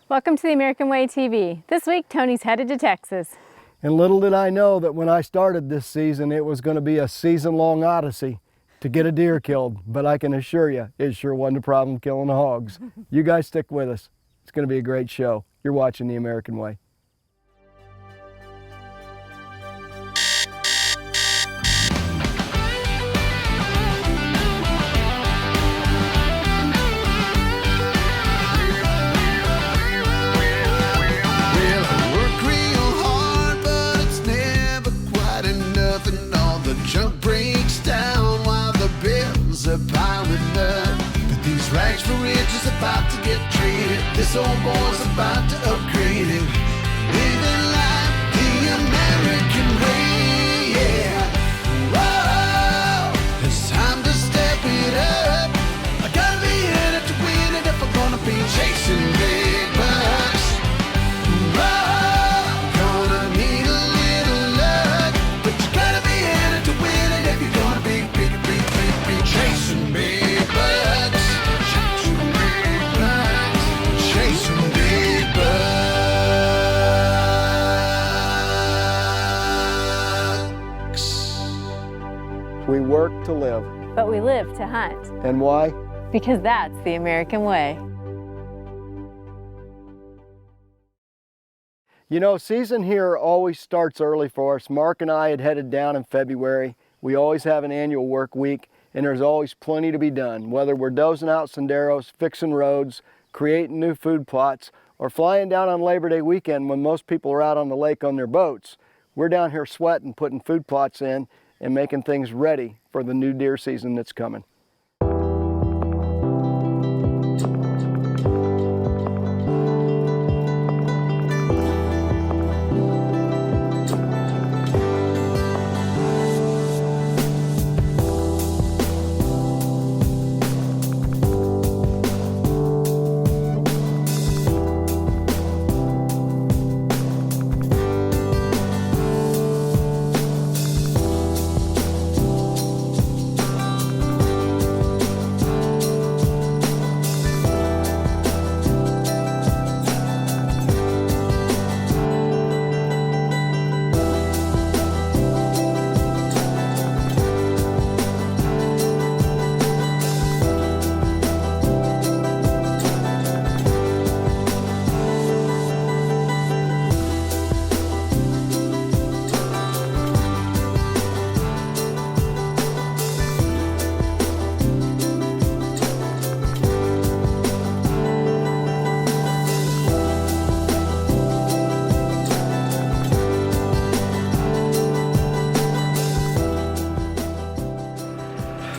Welcome to the American Way TV. This week, Tony's headed to Texas. And little did I know that when I started this season, it was going to be a season-long odyssey to get a deer killed. But I can assure you, it sure wasn't a problem killing the hogs. You guys stick with us. It's going to be a great show. You're watching The American Way. Junk breaks down while the bills are piling up. But these rags for riches about to get traded. This old boy's about to upgrade it. Living life the American way, yeah. Whoa, it's time to step it up. I gotta be in it to win it if I'm gonna be chasing big bucks. Whoa, gonna need a little luck, but you gotta be in it to win it if you're gonna be chasing big bucks. Chasing big bucks. Chasing big bucks. We work to live. But we live to hunt. And why? Because that's the American way. You know, season here always starts early for us. Mark and I had headed down in February. We always have an annual work week, and there's always plenty to be done, whether we're dozing out senderos, fixing roads, creating new food plots, or flying down on Labor Day weekend when most people are out on the lake on their boats. We're down here sweating, putting food plots in, and making things ready for the new deer season that's coming.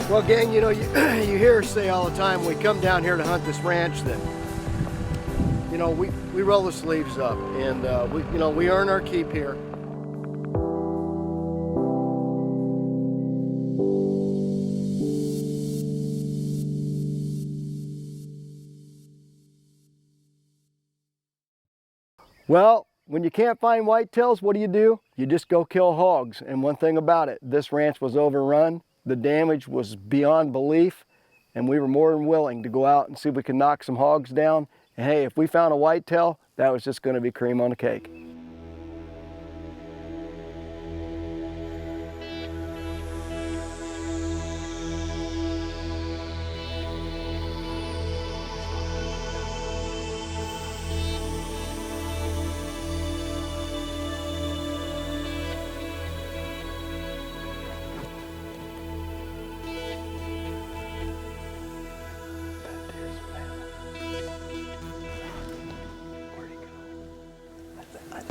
Well, gang, you know, you hear us say all the time, we come down here to hunt this ranch that, you know, we roll the sleeves up and, we earn our keep here. Well, when you can't find whitetails, what do? You just go kill hogs. And one thing about it, this ranch was overrun. The damage was beyond belief, and we were more than willing to go out and see if we could knock some hogs down. And hey, if we found a whitetail, that was just going to be cream on the cake. I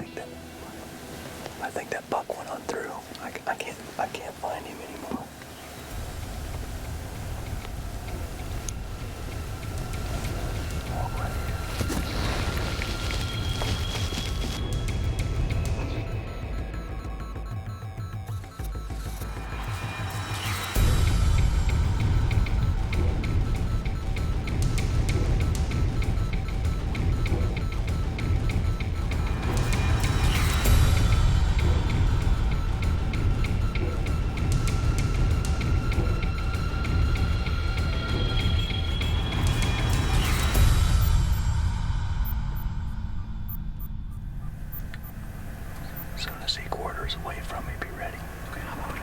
hogs away from me. Be ready. Okay, I'm on.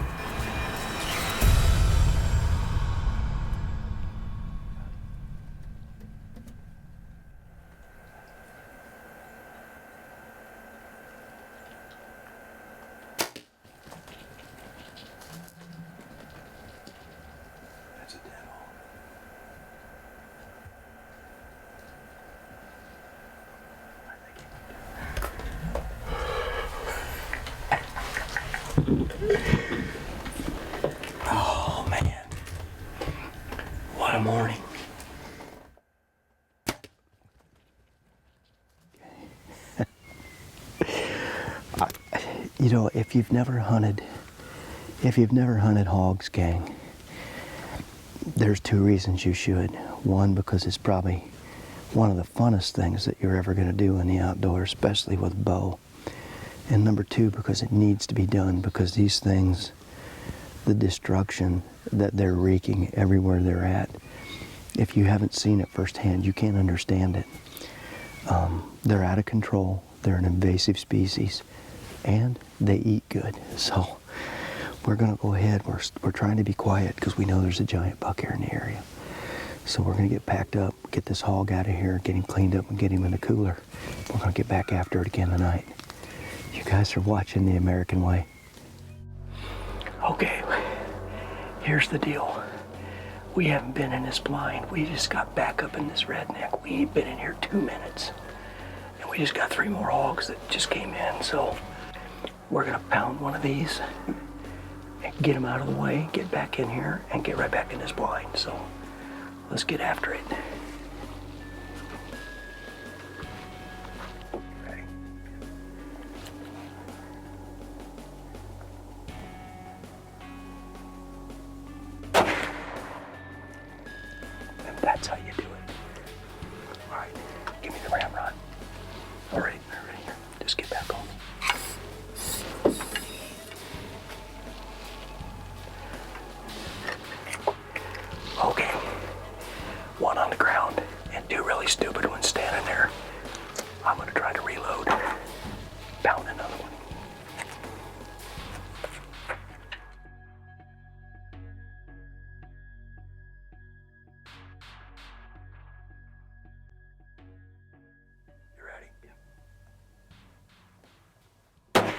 That's a dead hog. Oh man, what a morning. You know, if you've never hunted hogs, gang, there's two reasons you should. One, because it's probably one of the funnest things that you're ever going to do in the outdoors, especially with a bow. And number two, because it needs to be done, because these things, the destruction that they're wreaking everywhere they're at, if you haven't seen it firsthand, you can't understand it. They're out of control. They're an invasive species, and they eat good. So we're going to go ahead. We're trying to be quiet because we know there's a giant buck here in the area. So we're going to get packed up, get this hog out of here, get him cleaned up, and get him in the cooler. We're going to get back after it again tonight. You guys are watching The American Way. Okay, here's the deal. We haven't been in this blind. We just got back up in this redneck. We ain't been in here 2 minutes. And we just got 3 more hogs that just came in. So we're gonna pound one of these and get them out of the way, get back in here, and get right back in this blind. So let's get after it. Okay. And that's how you do it. All right, give me the ramrod. All right, ready here. Just get back on. Okay, one on the ground and 2 really stupid ones standing there. I'm gonna try to reload. Pound another one. You ready? Yeah.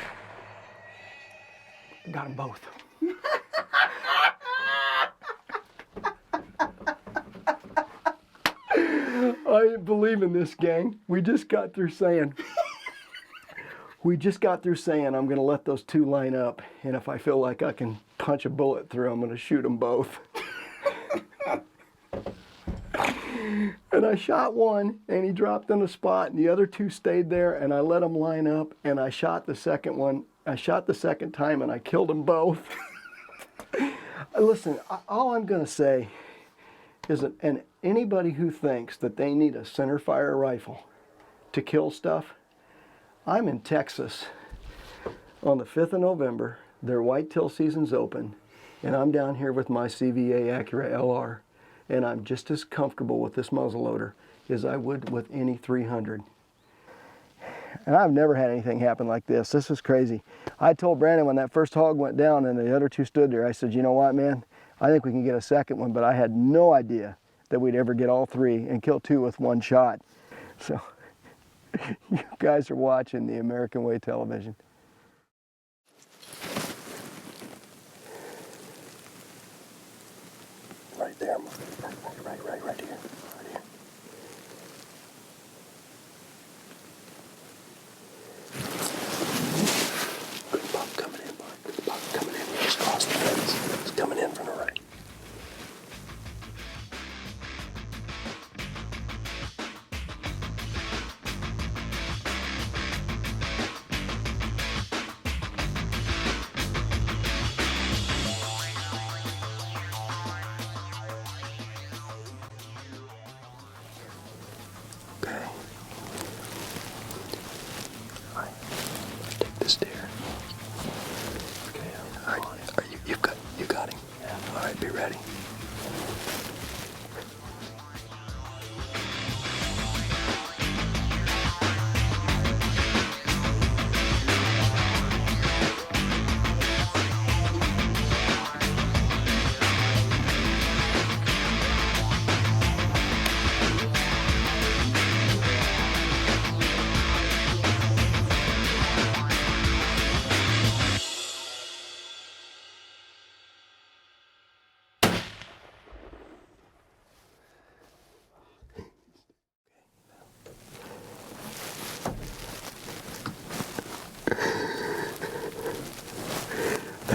Got them both. I ain't believing this, gang. We just got through saying I'm gonna let those 2 line up, and if I feel like I can punch a bullet through, I'm gonna shoot them both. And I shot one, and he dropped on the spot, and the other 2 stayed there, and I let them line up, and I shot the second one. I shot the second time, and I killed them both. Listen, all I'm gonna say is, and anybody who thinks that they need a center fire rifle to kill stuff, I'm in Texas on the 5th of November. Their whitetail season's open, and I'm down here with my CVA Acura LR, and I'm just as comfortable with this muzzleloader as I would with any 300. And I've never had anything happen like this. This is crazy. I told Brandon when that first hog went down and the other 2 stood there, I said, you know what, man? I think we can get a second one, but I had no idea that we'd ever get all 3 and kill 2 with 1 shot. So you guys are watching The American Way television. Right there, right here. Good buck coming in, Mark. Good buck coming in. Just crossed the fence. It's coming in from the right.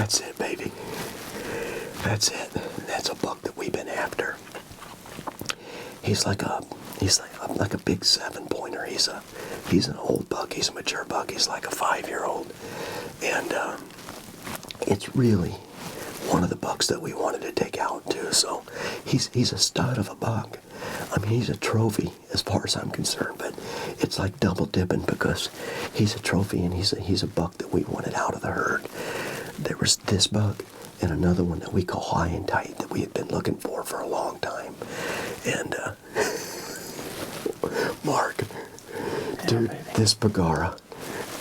That's it, baby. That's it. That's a buck that we've been after. He's like a big 7-pointer. He's an old buck. He's a mature buck. He's like a 5-year-old, and it's really one of the bucks that we wanted to take out too. So he's a stud of a buck. I mean, he's a trophy as far as I'm concerned, but it's like double dipping because he's a trophy and he's a buck that we wanted out of the herd. There was this buck and another one that we call high and tight that we had been looking for a long time. And Mark, dude, this Bagara,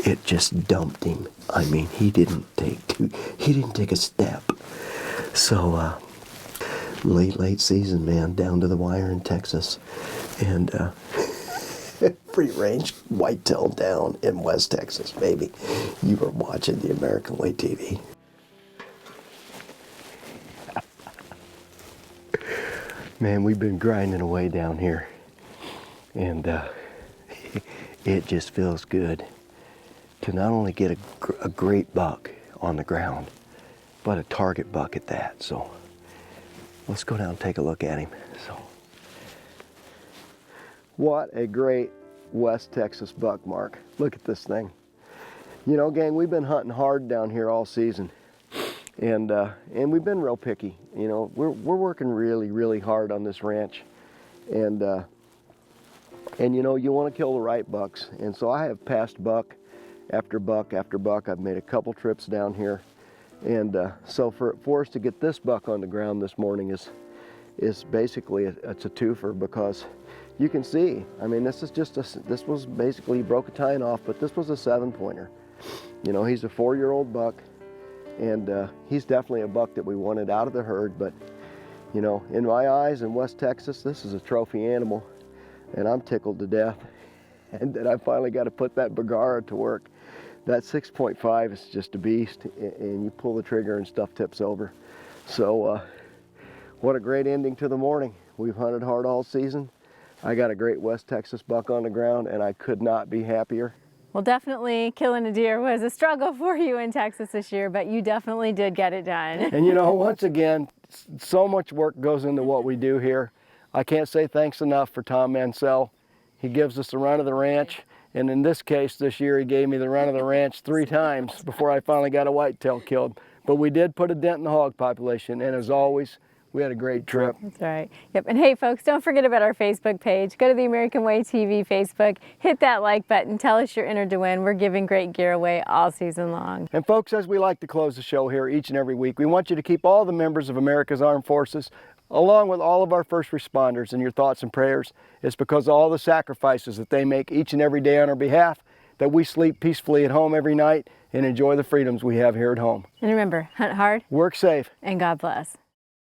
it just dumped him. I mean, he didn't take a step. So late season, man, down to the wire in Texas, and free range whitetail down in West Texas, baby. You were watching the American Way TV. Man, we've been grinding away down here, and it just feels good to not only get a great buck on the ground, but a target buck at that. So let's go down and take a look at him. So, What a great West Texas buck, Mark. Look at this thing. You know, gang, we've been hunting hard down here all season, and we've been real picky. You know, we're working really hard on this ranch, and you know, you want to kill the right bucks. And so I have passed buck after buck after buck. I've made a couple trips down here, and so for us to get this buck on the ground this morning is basically it's a twofer, because you can see, I mean, this was basically, he broke a tine off, but this was a 7-pointer. You know, he's a 4-year-old buck, and he's definitely a buck that we wanted out of the herd. But you know, in my eyes, in West Texas, this is a trophy animal, and I'm tickled to death. And then I finally got to put that Bagara to work. That 6.5 is just a beast, and you pull the trigger and stuff tips over. So what a great ending to the morning. We've hunted hard all season. I got a great West Texas buck on the ground, and I could not be happier. Well, definitely killing a deer was a struggle for you in Texas this year, but you definitely did get it done. And you know, once again, so much work goes into what we do here. I can't say thanks enough for Tom Mansell. He gives us the run of the ranch, and in this case this year he gave me the run of the ranch 3 times before I finally got a whitetail killed. But we did put a dent in the hog population, and as always, we had a great trip. That's right. Yep. And hey, folks, don't forget about our Facebook page. Go to the American Way TV Facebook, hit that like button, tell us you're entered to win. We're giving great gear away all season long. And folks, as we like to close the show here each and every week, we want you to keep all the members of America's Armed Forces, along with all of our first responders, in your thoughts and prayers. It's because of all the sacrifices that they make each and every day on our behalf that we sleep peacefully at home every night and enjoy the freedoms we have here at home. And remember, hunt hard, Work safe. and God bless.